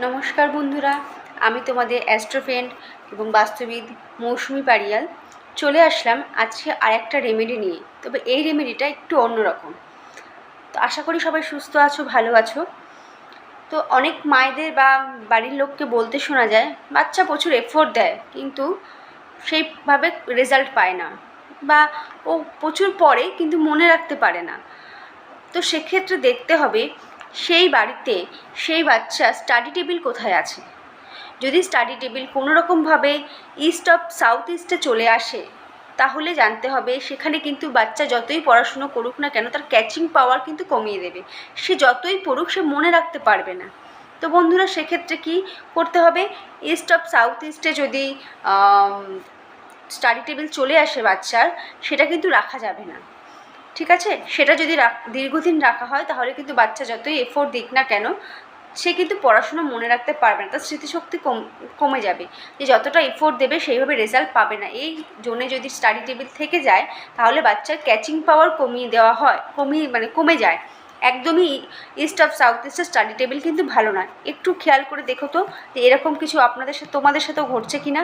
নমস্কার বন্ধুরা, আমি তোমাদের অ্যাস্ট্রো ফ্রেন্ড এবং বাস্তুবিদ মৌসুমি পারিয়াল চলে আসলাম আজকে আরেকটা রেমেডি নিয়ে। তবে এই রেমেডিটা একটু অন্যরকম। তো আশা করি সবাই সুস্থ আছো, ভালো আছো। তো অনেক মায়েদের বা বাড়ির লোককে বলতে শোনা যায় বাচ্চা প্রচুর এফোর্ট দেয় কিন্তু সেইভাবে রেজাল্ট পায় না, বা ও প্রচুর পড়ে কিন্তু মনে রাখতে পারে না। তো সেক্ষেত্রে দেখতে হবে সেই বাড়িতে সেই বাচ্চা স্টাডি টেবিল কোথায় আছে। যদি স্টাডি টেবিল কোনো রকমভাবে ইস্ট অফ সাউথ ইস্টে চলে আসে তাহলে জানতে হবে সেখানে কিন্তু বাচ্চা যতই পড়াশুনো করুক না কেন তার ক্যাচিং পাওয়ার কিন্তু কমিয়ে দেবে। সে যতই পড়ুক সে মনে রাখতে পারবে না। তো বন্ধুরা, সেক্ষেত্রে কি করতে হবে? ইস্ট অফ সাউথ ইস্টে যদি স্টাডি টেবিল চলে আসে বাচ্চার, সেটা কিন্তু রাখা যাবে না। ঠিক আছে, সেটা যদি দীর্ঘদিন রাখা হয় তাহলে কিন্তু বাচ্চা যতই এফোর্ট দিক না কেন সে কিন্তু পড়াশুনো মনে রাখতে পারবে না, তার স্মৃতিশক্তি কমে যাবে। যে যতটা এফোর্ট দেবে সেইভাবে রেজাল্ট পাবে না। এই জোনে যদি স্টাডি টেবিল থেকে যায় তাহলে বাচ্চার ক্যাচিং পাওয়ার কমিয়ে দেওয়া হয়, কমে যায়। একদমই ইস্ট অফ সাউথ ইস্টের স্টাডি টেবিল কিন্তু ভালো না। একটু খেয়াল করে দেখো তো যে এরকম কিছু তোমাদের সাথেও ঘটছে কি না।